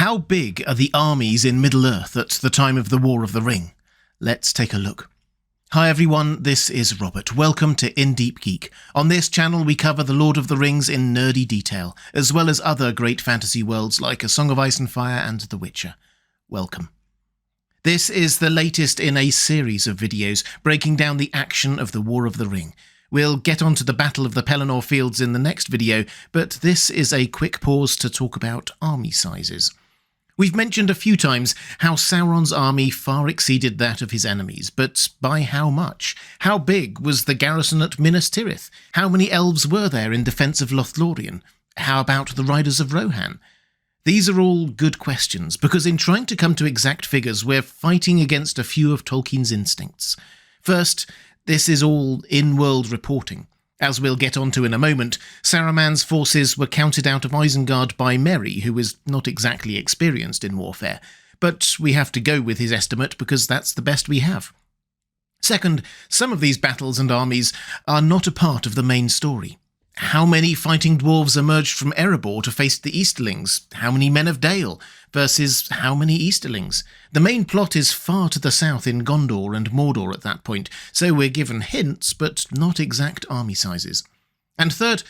How big are the armies in Middle-earth at the time of the War of the Ring? Let's take a look. Hi everyone, this is Robert. Welcome to Deep Geek. On this channel we cover the Lord of the Rings in nerdy detail, as well as other great fantasy worlds like A Song of Ice and Fire and The Witcher. Welcome. This is the latest in a series of videos breaking down the action of the War of the Ring. We'll get onto the Battle of the Pelennor Fields in the next video, but this is a quick pause to talk about army sizes. We've mentioned a few times how Sauron's army far exceeded that of his enemies, but by how much? How big was the garrison at Minas Tirith? How many elves were there in defence of Lothlorien? How about the riders of Rohan? These are all good questions, because in trying to come to exact figures, we're fighting against a few of Tolkien's instincts. First, this is all in-world reporting. As we'll get onto in a moment, Saruman's forces were counted out of Isengard by Merry, who is not exactly experienced in warfare, but we have to go with his estimate because that's the best we have. Second, some of these battles and armies are not a part of the main story. How many fighting dwarves emerged from Erebor to face the Easterlings? How many men of Dale versus how many Easterlings? The main plot is far to the south in Gondor and Mordor at that point, so we're given hints but not exact army sizes. And third,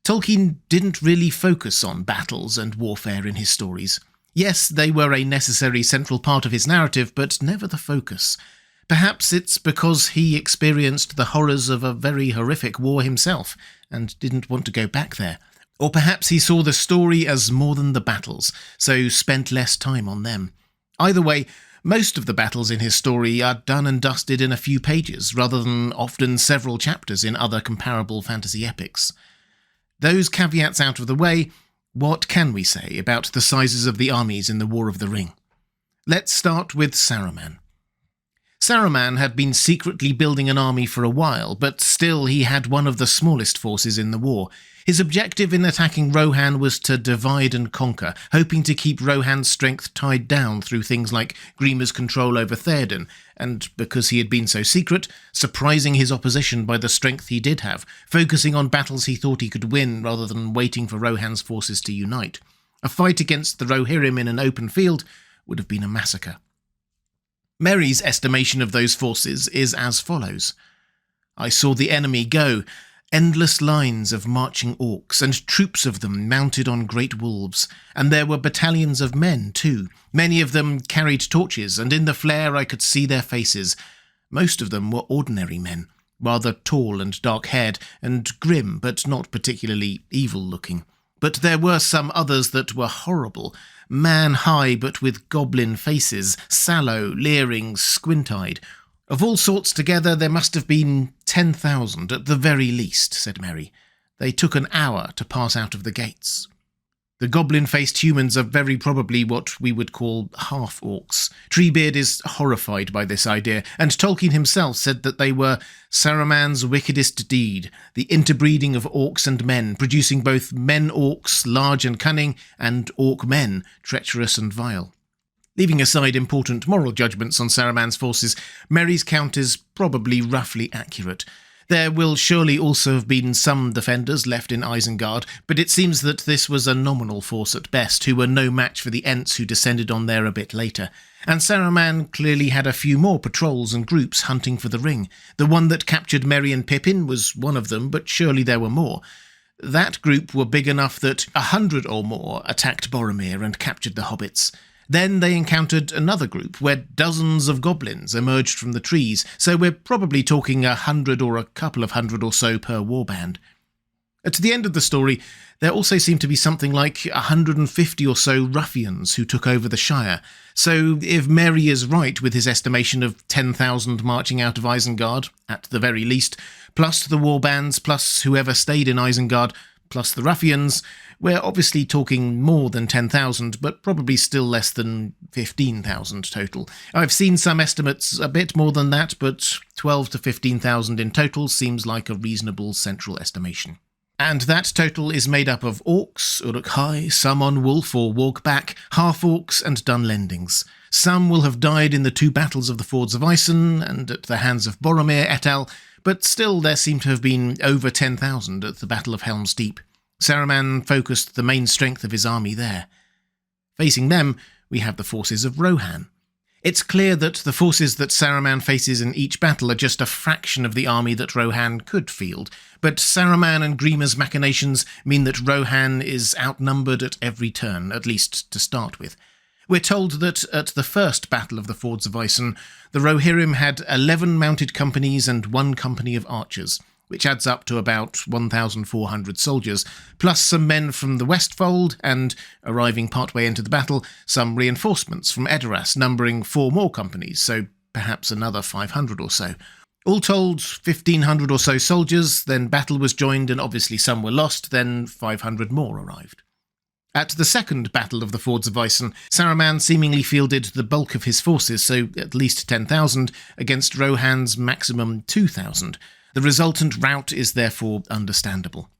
Tolkien didn't really focus on battles and warfare in his stories. Yes, they were a necessary central part of his narrative, but never the focus. Perhaps it's because he experienced the horrors of a very horrific war himself, and didn't want to go back there. Or perhaps he saw the story as more than the battles, so spent less time on them. Either way, most of the battles in his story are done and dusted in a few pages, rather than often several chapters in other comparable fantasy epics. Those caveats out of the way, what can we say about the sizes of the armies in the War of the Ring? Let's start with Saruman. Saruman had been secretly building an army for a while, but still he had one of the smallest forces in the war. His objective in attacking Rohan was to divide and conquer, hoping to keep Rohan's strength tied down through things like Gríma's control over Théoden, and because he had been so secret, surprising his opposition by the strength he did have, focusing on battles he thought he could win rather than waiting for Rohan's forces to unite. A fight against the Rohirrim in an open field would have been a massacre. Merry's estimation of those forces is as follows. I saw the enemy go, endless lines of marching orcs, and troops of them mounted on great wolves, and there were battalions of men too. Many of them carried torches, and in the flare I could see their faces. Most of them were ordinary men, rather tall and dark-haired, and grim, but not particularly evil-looking. But there were some others that were horrible, man-high but with goblin faces, sallow, leering, squint-eyed. Of all sorts together there must have been 10,000 at the very least, said Merry. They took an hour to pass out of the gates. The goblin-faced humans are very probably what we would call half-orcs. Treebeard is horrified by this idea, and Tolkien himself said that they were Saruman's wickedest deed, the interbreeding of orcs and men, producing both men-orcs, large and cunning, and orc-men, treacherous and vile. Leaving aside important moral judgments on Saruman's forces, Merry's count is probably roughly accurate. There will surely also have been some defenders left in Isengard, but it seems that this was a nominal force at best, who were no match for the Ents who descended on there a bit later. And Saruman clearly had a few more patrols and groups hunting for the ring. The one that captured Merry and Pippin was one of them, but surely there were more. That group were big enough that 100 or more attacked Boromir and captured the hobbits. Then they encountered another group where dozens of goblins emerged from the trees, so we're probably talking 100 or a couple of hundred or so per warband. At the end of the story, there also seemed to be something like 150 or so ruffians who took over the Shire, so if Merry is right with his estimation of 10,000 marching out of Isengard, at the very least, plus the warbands, plus whoever stayed in Isengard, plus the ruffians, we're obviously talking more than 10,000, but probably still less than 15,000 total. I've seen some estimates a bit more than that, but 12 to 15,000 in total seems like a reasonable central estimation. And that total is made up of orcs, Uruk-hai, some on wolf or walk-back, half-orcs and Dunlendings. Some will have died in the two battles of the Fords of Isen and at the hands of Boromir et al., but still there seem to have been over 10,000 at the Battle of Helm's Deep. Saruman focused the main strength of his army there. Facing them, we have the forces of Rohan. It's clear that the forces that Saruman faces in each battle are just a fraction of the army that Rohan could field, but Saruman and Grima's machinations mean that Rohan is outnumbered at every turn, at least to start with. We're told that at the first Battle of the Fords of Isen, the Rohirrim had 11 mounted companies and 1 company of archers, which adds up to about 1,400 soldiers, plus some men from the Westfold and, arriving partway into the battle, some reinforcements from Edoras numbering 4 more companies, so perhaps another 500 or so. All told, 1,500 or so soldiers, then battle was joined and obviously some were lost, then 500 more arrived. At the second Battle of the Fords of Isen, Saruman seemingly fielded the bulk of his forces, so at least 10,000, against Rohan's maximum 2,000. The resultant rout is therefore understandable.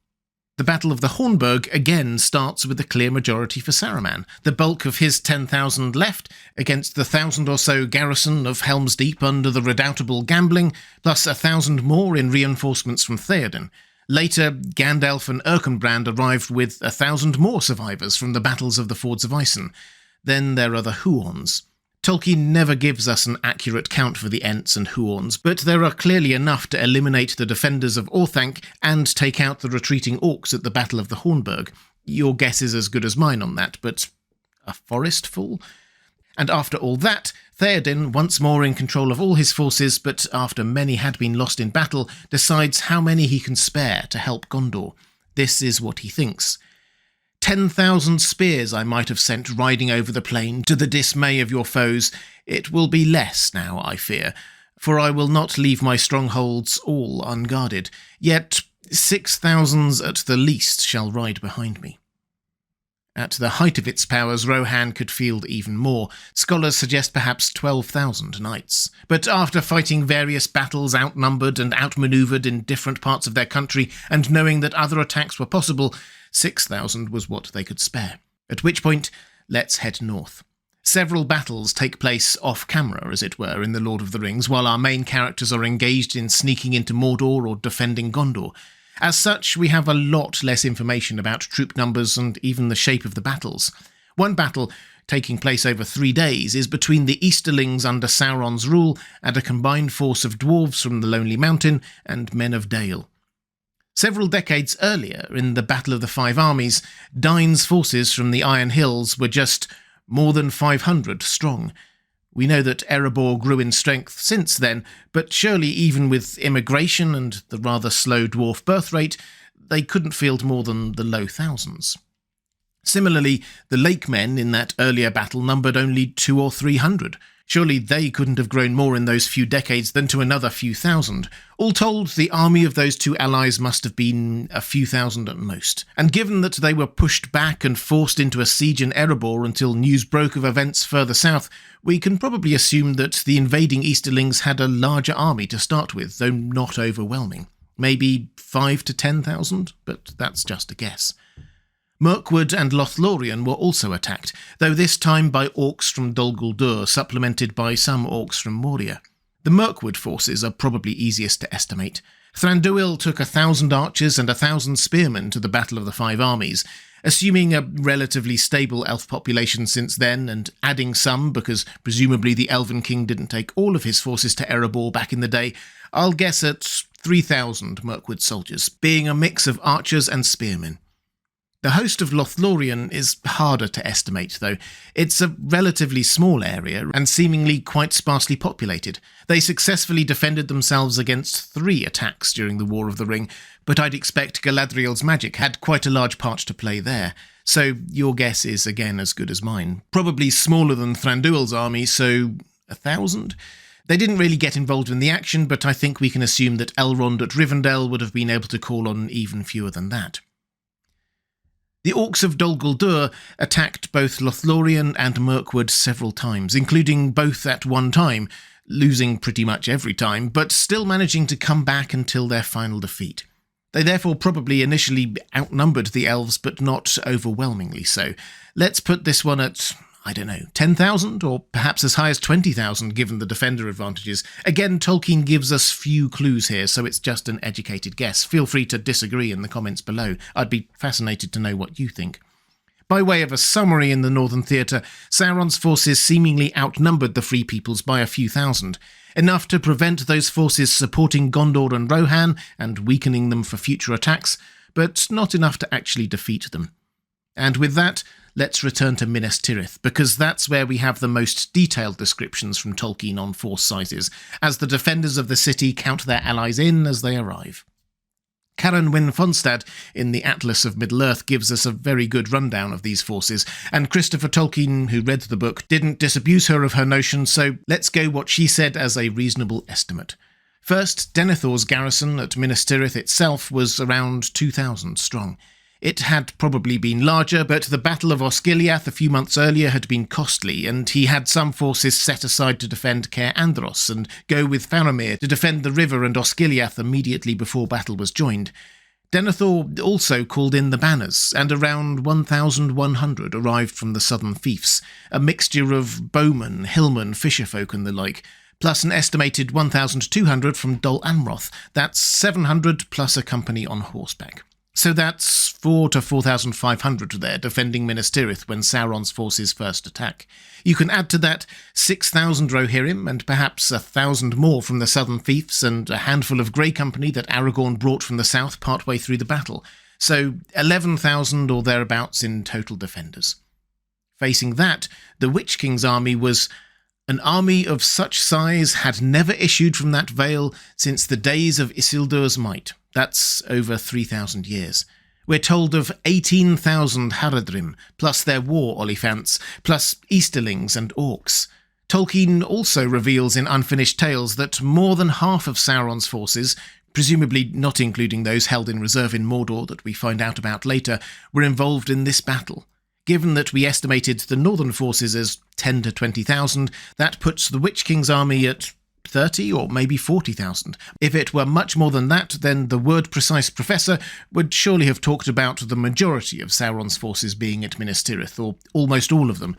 The Battle of the Hornburg again starts with a clear majority for Saruman, the bulk of his 10,000 left against the 1,000 or so garrison of Helm's Deep under the redoubtable Gambling, plus 1,000 more in reinforcements from Theoden. Later, Gandalf and Erkenbrand arrived with 1,000 more survivors from the battles of the Fords of Isen. Then there are the Huorns. Tolkien never gives us an accurate count for the Ents and Huorns, but there are clearly enough to eliminate the defenders of Orthanc and take out the retreating orcs at the Battle of the Hornburg. Your guess is as good as mine on that, but a forest full? And after all that, Theoden, once more in control of all his forces, but after many had been lost in battle, decides how many he can spare to help Gondor. This is what he thinks. 10,000 spears I might have sent riding over the plain to the dismay of your foes. It will be less now, I fear, for I will not leave my strongholds all unguarded. Yet 6,000 at the least shall ride behind me. At the height of its powers, Rohan could field even more. Scholars suggest perhaps 12,000 knights. But after fighting various battles outnumbered and outmanoeuvred in different parts of their country, and knowing that other attacks were possible, 6,000 was what they could spare. At which point, let's head north. Several battles take place off-camera, as it were, in The Lord of the Rings, while our main characters are engaged in sneaking into Mordor or defending Gondor. As such, we have a lot less information about troop numbers and even the shape of the battles. One battle, taking place over 3 days, is between the Easterlings under Sauron's rule and a combined force of dwarves from the Lonely Mountain and men of Dale. Several decades earlier, in the Battle of the Five Armies, Dain's forces from the Iron Hills were just more than 500 strong. We know that Erebor grew in strength since then, but surely even with immigration and the rather slow dwarf birth rate, they couldn't field more than the low thousands. Similarly, the Lake Men in that earlier battle numbered only 200 or 300. Surely they couldn't have grown more in those few decades than to another few thousand. All told, the army of those two allies must have been a few thousand at most. And given that they were pushed back and forced into a siege in Erebor until news broke of events further south, we can probably assume that the invading Easterlings had a larger army to start with, though not overwhelming. Maybe 5,000 to 10,000, but that's just a guess. Mirkwood and Lothlorien were also attacked, though this time by orcs from Dol Guldur, supplemented by some orcs from Moria. The Mirkwood forces are probably easiest to estimate. Thranduil took 1,000 archers and 1,000 spearmen to the Battle of the Five Armies. Assuming a relatively stable elf population since then, and adding some because presumably the Elven King didn't take all of his forces to Erebor back in the day, I'll guess at 3,000 Mirkwood soldiers, being a mix of archers and spearmen. The host of Lothlorien is harder to estimate, though. It's a relatively small area and seemingly quite sparsely populated. They successfully defended themselves against 3 attacks during the War of the Ring, but I'd expect Galadriel's magic had quite a large part to play there. So your guess is again as good as mine. Probably smaller than Thranduil's army, so 1,000? They didn't really get involved in the action, but I think we can assume that Elrond at Rivendell would have been able to call on even fewer than that. The orcs of Dol Guldur attacked both Lothlorien and Mirkwood several times, including both at one time, losing pretty much every time, but still managing to come back until their final defeat. They therefore probably initially outnumbered the elves, but not overwhelmingly so. Let's put this one at, 10,000, or perhaps as high as 20,000 given the defender advantages. Again, Tolkien gives us few clues here, so it's just an educated guess. Feel free to disagree in the comments below. I'd be fascinated to know what you think. By way of a summary in the Northern Theatre, Sauron's forces seemingly outnumbered the Free Peoples by a few thousand, enough to prevent those forces supporting Gondor and Rohan and weakening them for future attacks, but not enough to actually defeat them. And with that, let's return to Minas Tirith, because that's where we have the most detailed descriptions from Tolkien on force sizes, as the defenders of the city count their allies in as they arrive. Karen Wynne Fonstad in the Atlas of Middle-earth gives us a very good rundown of these forces, and Christopher Tolkien, who read the book, didn't disabuse her of her notion, so let's go what she said as a reasonable estimate. First, Denethor's garrison at Minas Tirith itself was around 2,000 strong. It had probably been larger, but the Battle of Osgiliath a few months earlier had been costly, and he had some forces set aside to defend Caer Andros and go with Faramir to defend the river and Osgiliath immediately before battle was joined. Denethor also called in the banners, and around 1,100 arrived from the southern fiefs, a mixture of bowmen, hillmen, fisherfolk and the like, plus an estimated 1,200 from Dol Amroth. That's 700 plus a company on horseback. So that's 4,000 to 4,500 there, defending Minas Tirith when Sauron's forces first attack. You can add to that 6,000 Rohirrim, and perhaps 1,000 more from the southern fiefs, and a handful of Grey Company that Aragorn brought from the south partway through the battle. So 11,000 or thereabouts in total defenders. Facing that, the Witch King's army was... An army of such size had never issued from that vale since the days of Isildur's might. That's over 3,000 years. We're told of 18,000 Haradrim, plus their war Oliphaunts, plus Easterlings and Orcs. Tolkien also reveals in Unfinished Tales that more than half of Sauron's forces, presumably not including those held in reserve in Mordor that we find out about later, were involved in this battle. Given that we estimated the northern forces as 10 to 20,000, that puts the Witch King's army at 30 or maybe 40,000. If it were much more than that, then the word-precise professor would surely have talked about the majority of Sauron's forces being at Minas Tirith, or almost all of them.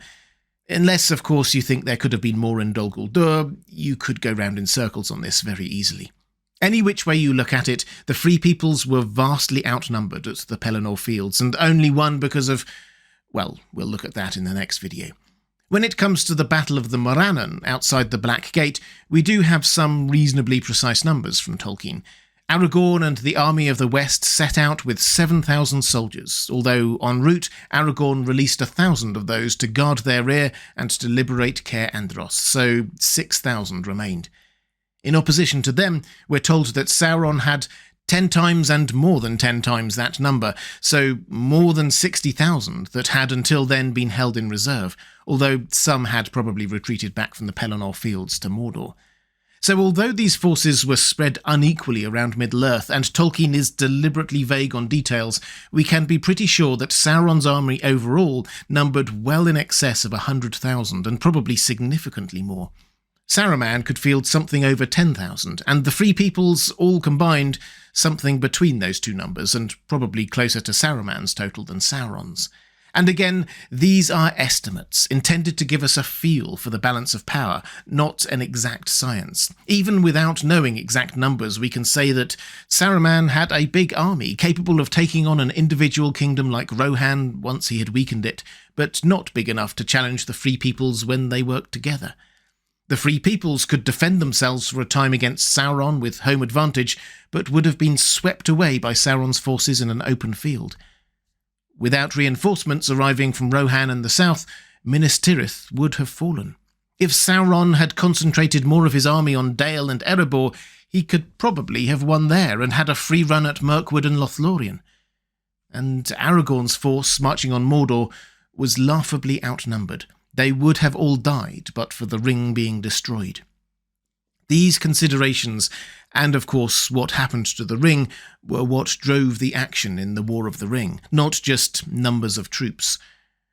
Unless, of course, you think there could have been more in Dol Guldur, you could go round in circles on this very easily. Any which way you look at it, the Free Peoples were vastly outnumbered at the Pelennor Fields, and only won because of... Well, we'll look at that in the next video. When it comes to the Battle of the Morannon outside the Black Gate, we do have some reasonably precise numbers from Tolkien. Aragorn and the army of the West set out with 7,000 soldiers, although en route Aragorn released 1,000 of those to guard their rear and to liberate Caer Andros, so 6,000 remained. In opposition to them, we're told that Sauron had 10 times and more than 10 times that number, so more than 60,000 that had until then been held in reserve, although some had probably retreated back from the Pelennor Fields to Mordor. So although these forces were spread unequally around Middle-earth, and Tolkien is deliberately vague on details, we can be pretty sure that Sauron's army overall numbered well in excess of 100,000, and probably significantly more. Saruman could field something over 10,000, and the Free Peoples, all combined, something between those two numbers, and probably closer to Saruman's total than Sauron's. And again, these are estimates, intended to give us a feel for the balance of power, not an exact science. Even without knowing exact numbers, we can say that Saruman had a big army, capable of taking on an individual kingdom like Rohan once he had weakened it, but not big enough to challenge the Free Peoples when they worked together. The Free Peoples could defend themselves for a time against Sauron with home advantage, but would have been swept away by Sauron's forces in an open field. Without reinforcements arriving from Rohan and the south, Minas Tirith would have fallen. If Sauron had concentrated more of his army on Dale and Erebor, he could probably have won there and had a free run at Mirkwood and Lothlorien. And Aragorn's force marching on Mordor was laughably outnumbered. They would have all died but for the ring being destroyed. These considerations, and of course what happened to the ring, were what drove the action in the War of the Ring, not just numbers of troops.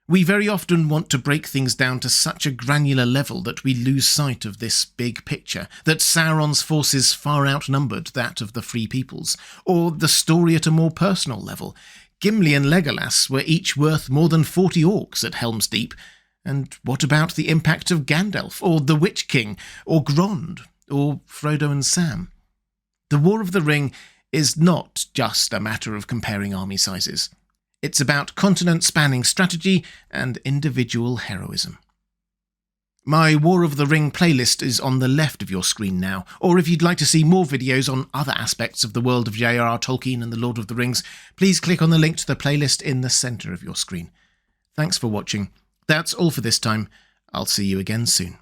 We very often want to break things down to such a granular level that we lose sight of this big picture, that Sauron's forces far outnumbered that of the Free Peoples, or the story at a more personal level. Gimli and Legolas were each worth more than 40 orcs at Helm's Deep. And what about the impact of Gandalf, or the Witch King, or Grond, or Frodo and Sam? The War of the Ring is not just a matter of comparing army sizes. It's about continent-spanning strategy and individual heroism. My War of the Ring playlist is on the left of your screen now, or if you'd like to see more videos on other aspects of the world of J.R.R. Tolkien and the Lord of the Rings, please click on the link to the playlist in the centre of your screen. Thanks for watching. That's all for this time. I'll see you again soon.